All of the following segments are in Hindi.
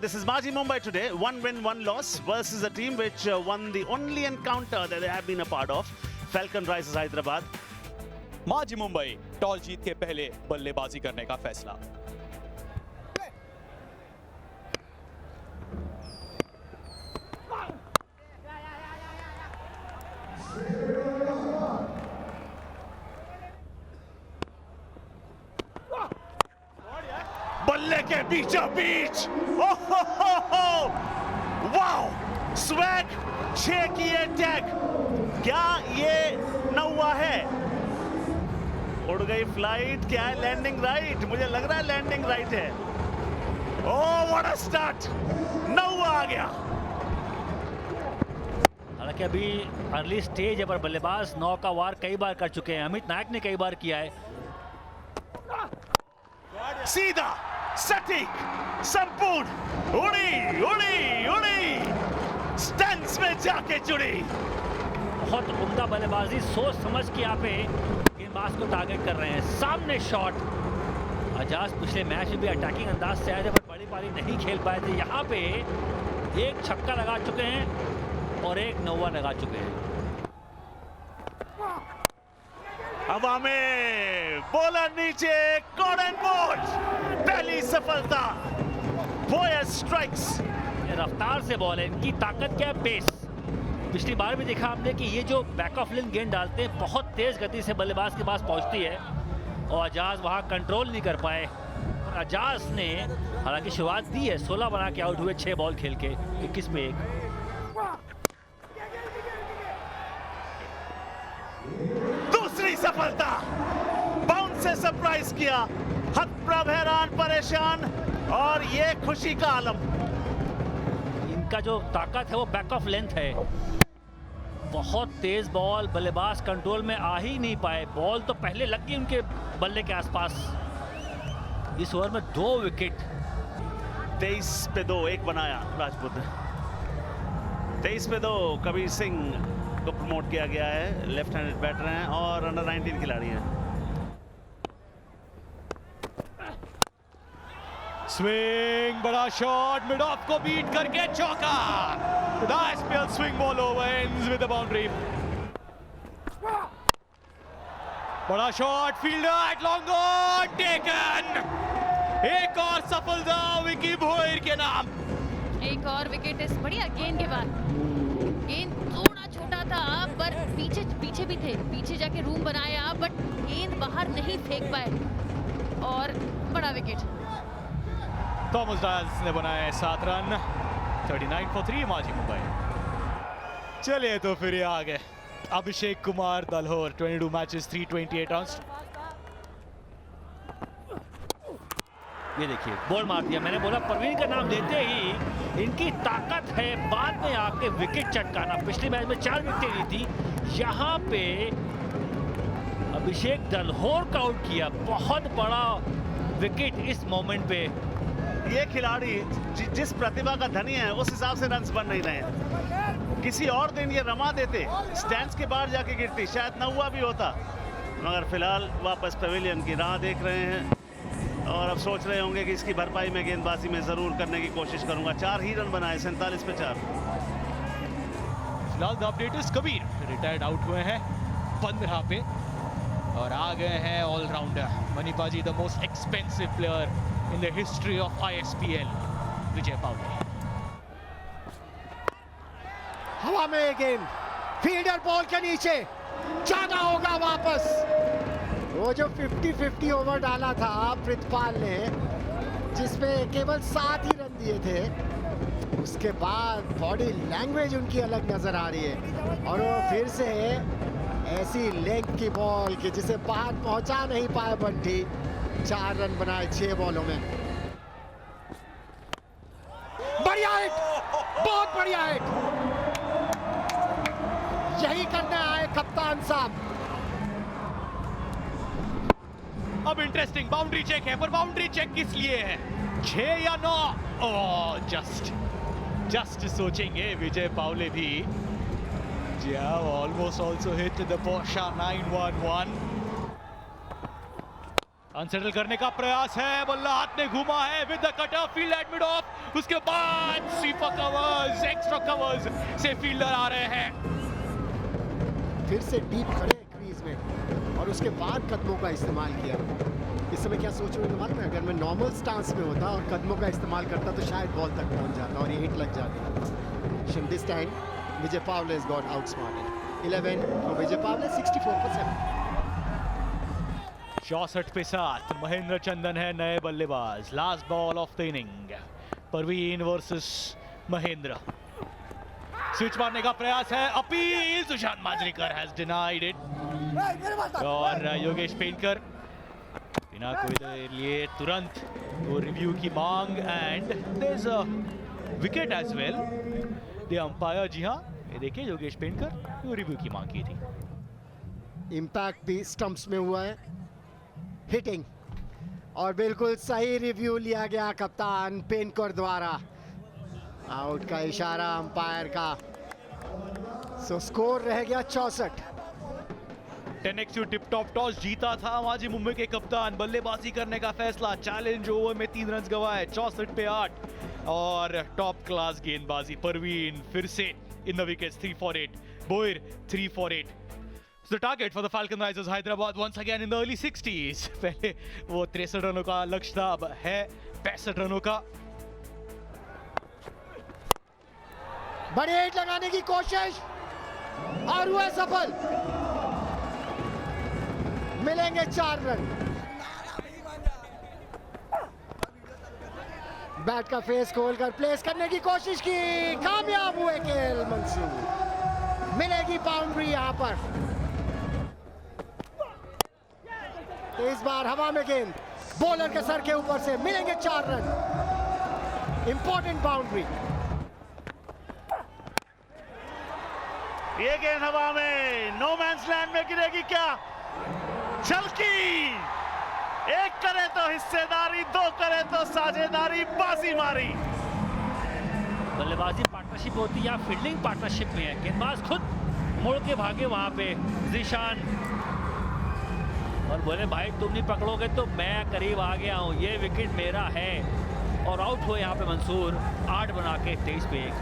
this is Maji Mumbai today. 1 win, 1 loss versus a team which won the only encounter that they have been a part of. Falcon Risers Hyderabad. माजी मुंबई टॉस जीत के पहले बल्लेबाजी करने का फैसला। बल्ले के बीचों बीच, वाओ, स्वैग 6 की टैग। क्या ये नौवा है? उड़ गई फ्लाइट, क्या है लैंडिंग राइट? मुझे लग रहा है लैंडिंग राइट है। ओह व्हाट अ स्टार्ट, नौवा आ गया। हालांकि अभी अर्ली स्टेज है पर बल्लेबाज 9 का वार कई बार कर चुके हैं। अमित नायक ने कई बार किया है। सीधा, सटीक, संपूर्ण, उड़ी उड़ी उड़ी, स्टैंड्स में जाके जुड़ी। बहुत उम्दा बल्लेबाजी, सोच समझ के यहाँ पे गेंदबाज को टारगेट कर रहे हैं। सामने शॉट। अजाज पिछले मैच में भी अटैकिंग अंदाज से आए थे पर बड़ी पारी नहीं खेल पाए थे। यहाँ पे एक छक्का लगा चुके हैं और एक नौवा लगा चुके हैं। हवा में, बॉलर नीचे, कॉर्नर बोल्ड, पहली सफलता। Boyce strikes. रफ्तार से बॉल है, इनकी ताकत क्या है? पेस। पिछली बार भी देखा हमने कि ये जो बैक ऑफ लेन गेंद डालते हैं बहुत तेज गति से बल्लेबाज के पास पहुंचती है और अजाज वहां कंट्रोल नहीं कर पाए। अजाज ने हालांकि शुरुआत दी है, 16 बना के आउट हुए 6 बॉल खेल के, 21 में 1। दूसरी सफलता, बाउंस से सरप्राइज किया। हतप्रभ, हैरान, परेशान और ये खुशी का आलम। इनका जो ताकत है वो बैक ऑफ लेंथ है। बहुत तेज बॉल, बल्लेबाज कंट्रोल में आ ही नहीं पाए। बॉल तो पहले लग गई उनके बल्ले के आसपास। इस ओवर में 2 विकेट। 23 पे 2, 1 बनाया राजपूत ने। 23 पे 2 कबीर सिंह को प्रमोट किया गया है। लेफ्ट हैंडेड बैटर हैं और अंडर 19 खिलाड़ी हैं। स्विंग, बड़ा शॉट, मिड ऑफ को बीट करके चौका। Nice spell, swing ball over, ends with the boundary. बड़ा shot, fielder at long on, taken. एक और सफलता विकी भोईर के नाम। एक और विकेट इस बढ़िया गेंद के बाद। गेंद थोड़ा छोटा था पर पीछे भी थे, पीछे जाके रूम बनाया बट गेंद बाहर नहीं फेंक पाए और बड़ा विकेट। थॉमस डायल्स ने बनाए 7 रन। 39 for 3 माजी मुंबई। चलिए तो फिर ये आ गए अभिषेक कुमार दलहोर, 22 मैचेस, 328 रन्स। ये देखिए बॉल मार दिया। मैंने बोला परवीन का नाम लेते ही इनकी ताकत है बाद में आके विकेट चटकाना। पिछले मैच में 4 विकेट ली थी, यहाँ पे अभिषेक दलहोर का आउट किया। बहुत बड़ा विकेट इस मोमेंट पे। ये खिलाड़ी जिस प्रतिभा का धनी है उस हिसाब से रन्स बन नहीं रहे हैं। किसी और दिन ये रमा देते, स्टैंड्स के बाहर जाके गिरती, शायद नौवा भी होता, मगर फिलहाल वापस पवेलियन की राह देख रहे हैं और अब सोच रहे होंगे कि इसकी भरपाई में गेंदबाजी में जरूर करने की कोशिश करूंगा। 4 ही रन बनाए, 47 पे 4। फिलहाल the update is Kabir retired out हुए हैं 15 पे और आ गए हैं allrounder Manipaji, the most expensive player in the history of ISPL, Vijay Pawle. हवा में गेंद, फील्डर बॉल के नीचे, जाना होगा वापस। वो जो 50-50 ओवर डाला था प्रितपाल ने, जिसमें केवल 7 ही रन दिए थे, उसके बाद बॉडी लैंग्वेज उनकी अलग नजर आ रही है और वो फिर से ऐसी लेग की बॉल कि जिसे बाहर पहुंचा नहीं पाए बंटी। 4 रन बनाए 6 बॉलों में। बढ़िया हिट, बहुत बढ़िया हिट। यही करने आए कप्तान साहब। अब इंटरेस्टिंग बाउंड्री चेक है, पर बाउंड्री चेक किस लिए है? 6 या 9? ओह जस्ट सोचेंगे विजय पावले भी। Almost also hit the Portia 911। Unsettle करने का प्रयास है, बल्ला हाथ में घूमा है with the cutter, field at mid of, उसके बाद स्वीपर कवर्स, एक्स्ट्रा कवर्स से फील्डर आ रहे हैं। फिर से डीप खड़े क्रीज में और उसके बाद कदमों का इस्तेमाल किया। इस समय क्या सोच रहे हो मालूम है, अगर मैं नॉर्मल स्टांस में होता और कदमों का इस्तेमाल करता तो शायद बॉल तक पहुंच जाता और ये हिट लग जाती। This time Vijay Pawale has got outsmarted 11 for Vijay Pawale, 64%। 64 पे 7 महेंद्र चंदन है नए बल्लेबाज। Last ball of the inning, Parveen versus Mahendra. Switch मारने का प्रयास है, appeal, Sushant Manjrekar has denied it. और योगेश पेनकर बिना कोई देर लिए तुरंत वो रिव्यू की मांग, and there is a wicket as well. The umpire, जी हाँ, ये देखिए योगेश पेनकर, वो रिव्यू की मांग की थी। इम्पैक्ट भी स्टंप्स में हुआ है, हिटिंग, और बिल्कुल सही रिव्यू लिया गया कप्तान पेनकर द्वारा। आउट का इशारा अंपायर का। सो स्कोर रह गया 64। 10x टिप टॉप टॉस जीता था माजी मुंबई के कप्तान, बल्लेबाजी करने का फैसला, चैलेंज ओवर में 3 रन गंवाए, 64 पे 8 और टॉप क्लास गेंदबाजी। परवीन फिर से in the wickets, 3 for 8, Boyer 3 for 8। So the target for the Falcon Risers Hyderabad once again in the early 60s। पहले वो 63 रनों का लक्ष्य था, अब है 65 रनों का। बड़ी हिट लगाने की कोशिश और हुआ सफल। मिलेंगे 4 रन। बैट का फेस खोलकर प्लेस करने की कोशिश की, कामयाब हुए केएल मंसूर। मिलेगी बाउंड्री यहां पर। तो इस बार हवा में गेंद बॉलर के सर के ऊपर से, मिलेंगे 4 रन। Important boundary. ये गेंद हवा में नो मैंस लैंड में गिरेगी क्या? झलकी, एक करे तो हिस्सेदारी, 2 करे तो साझेदारी, बाजी मारी। बल्लेबाजी पार्टनरशिप होती है या फील्डिंग पार्टनरशिप में है, गेंदबाज खुद मुड़ के भागे वहां पे जीशान और बोले भाई तुम नहीं पकड़ोगे तो मैं करीब आ गया हूं, ये विकेट मेरा है। और आउट हुए यहाँ पे मंसूर, 8 बना के 23 पे 1।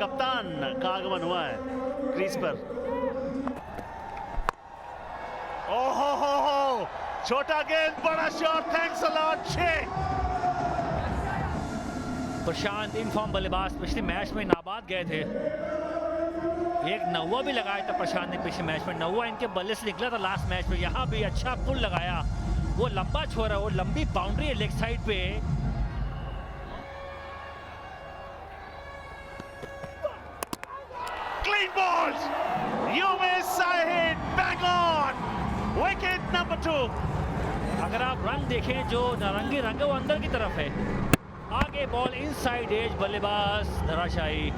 कप्तान का आगमन हुआ है क्रीज पर। ओहो हो, छोटा गेंद, बड़ा shot, thanks a lot, 6। Prashant in form बल्लेबाज, पिछले मैच में नाबाद गए थे, एक नौवा भी लगाया था प्रशांत ने पिछले मैच में। नौवा इनके बल्ले से निकला था लास्ट मैच में, यहाँ भी अच्छा पुल लगाया, वो लंबा छोरा, वो लंबी बाउंड्री है लेग साइड पे। Clean balls, you miss, I hit, back on, wicket number 2। अगर आप रंग देखें जो नारंगी रंग है वो अंदर की तरफ है, आगे बॉल इनसाइड एज, बल्लेबाज धराशायी,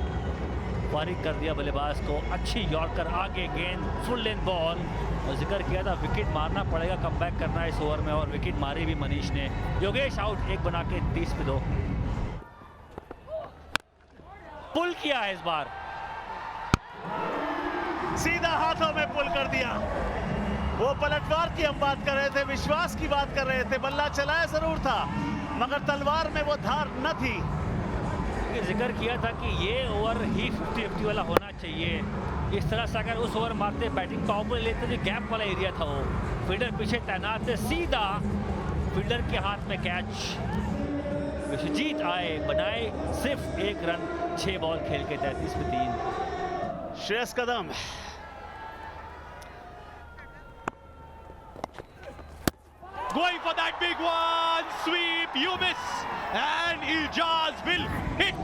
फारिग कर दिया बल्लेबाज को। अच्छी यॉर्कर, आगे गेंद, फुल लेंथ बॉल, और जिक्र किया था विकेट मारना पड़ेगा, कमबैक करना है इस ओवर में, और विकेट मारी भी मनीष ने। योगेश आउट, 1 बना के 30 पे 2। पुल किया है इस बार, सीधा हाथों में पुल कर दिया। वो पलटवार की हम बात कर रहे थे, विश्वास की बात कर रहे थे, बल्ला चलाया जरूर था मगर तलवार में वो धार न थी। जिक्र किया था कि ये ओवर ही 50-50 वाला होना चाहिए। इस तरह से अगर उस ओवर मारते, बैटिंग पावर प्ले लेते, जो गैप वाला एरिया था वो, फील्डर पीछे तैनात थे, सीधा फील्डर के हाथ में कैच। विश्वजीत आए, बनाए सिर्फ 1 रन, 6 बॉल खेल के 33 पे 3। श्रेयस कदम, Going for that big one, sweep, you miss, and Ijaz will hit।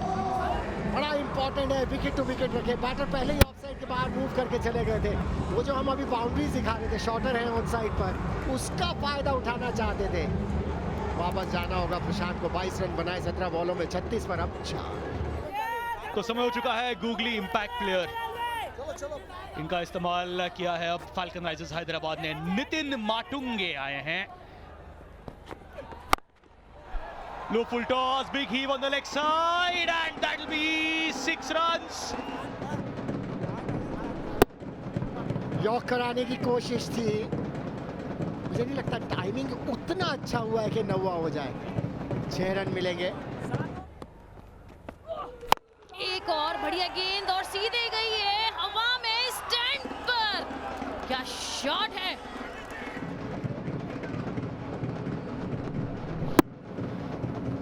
बड़ा इंपॉर्टेंट है, विकेट टू विकेट रखे। बैटर पहले ही ऑफ साइड के बाहर मूव करके चले गए थे। वो जो हम अभी बाउंड्रीज दिखा रहे थे, शॉर्टर है ऑन साइड पर, उसका फायदा उठाना चाहते थे। वापस जाना होगा प्रशांत को। 22 रन बनाए 17 बॉलों में, 36 पर अब 4। तो समय हो चुका है गूगली इम्पैक्ट प्लेयर, इनका इस्तेमाल किया है अब फाल्कन राइजर्स हैदराबाद ने। नितिन माटुंगे आए हैं। Low full toss, big heave on the leg side, and that'll be 6 runs। York कराने की कोशिश थी मुझे नहीं लगता टाइमिंग उतना अच्छा हुआ है कि नौवा हो जाए। 6 रन मिलेंगे। एक और बढ़िया गेंद और सीधे गई है हवा में स्टैंड पर। क्या शॉट है।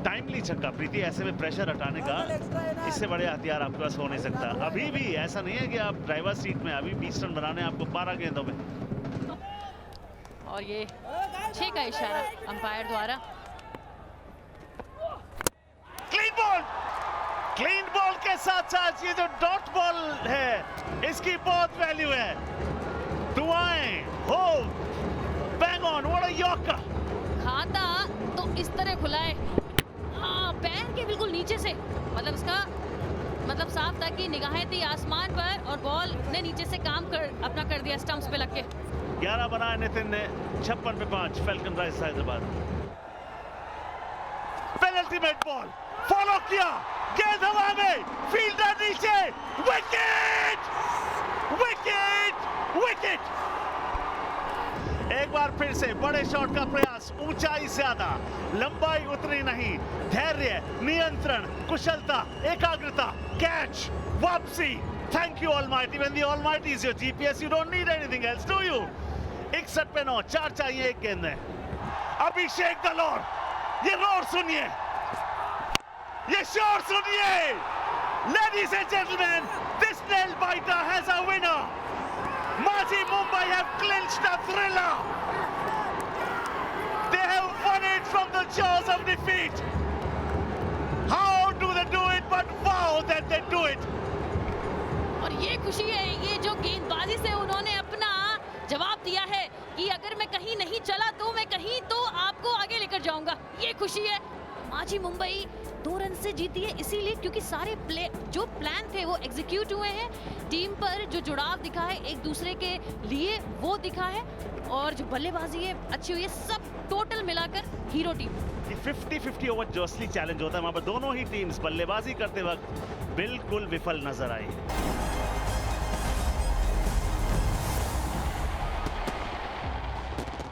टाइमली छक्का प्रीति, ऐसे में प्रेशर हटाने का इससे बड़े हथियार आपके पास हो नहीं सकता। अभी भी ऐसा नहीं है कि आप ड्राइवर सीट में, अभी 20 रन बनाने आपको 12 गेंदों में। और ये 6 का इशारा अंपायर द्वारा। क्लीन बॉल के साथ साथ ये जो डॉट बॉल है इसकी बहुत वैल्यू है। दुआएं हो, bang on, what a yorker. खाता तो इस तरह खुला है, हाँ पैर के बिल्कुल नीचे से, मतलब इसका मतलब साफ था कि निगाहें थी आसमान पर और बॉल ने नीचे से काम अपना कर दिया स्टंप्स पे लग के। 11 बनाया नितिन ने, 56 पे 5 falcon rise Hyderabad. Penultimate ball follow किया, गेंद हवा में, फील्डर नीचे, विकेट विकेट विकेट। एक बार फिर से बड़े शॉट का प्रयास, ऊंचाई ज्यादा, लंबाई उतनी नहीं, धैर्य, नियंत्रण, कुशलता, एकाग्रता, कैच, वापसी। Thank you almighty. When the almighty is your GPS, you don't need anything else, do you? 61 पे 9, 4 चाहिए एक गेंद में। अभिषेक दलोर, ये रोर सुनिए, ये शोर सुनिए। Ladies and gentlemen, this nail biter has a winner. Mazi Mumbai have clinched a thriller. They have won it from the jaws of defeat. How do they do it? But wow that they do it. और ये खुशी है, ये जो गेंदबाजी से उन्होंने अपना जवाब दिया है कि अगर मैं कहीं नहीं चला तो मैं कहीं तो आपको आगे लेकर जाऊंगा, ये खुशी है। माजी मुंबई 2 रन से जीती है इसीलिए क्योंकि सारे जो प्लान थे वो एग्जीक्यूट हुए हैं। टीम पर जो जुड़ाव दिखा है एक दूसरे के लिए वो दिखा है, और जो बल्लेबाजी है अच्छी हुई है, सब टोटल मिलाकर हीरो टीम। 50-50 ओवर जो असली चैलेंज होता है वहां पर दोनों ही टीम्स बल्लेबाजी करते वक्त बिल्कुल विफल नजर आई।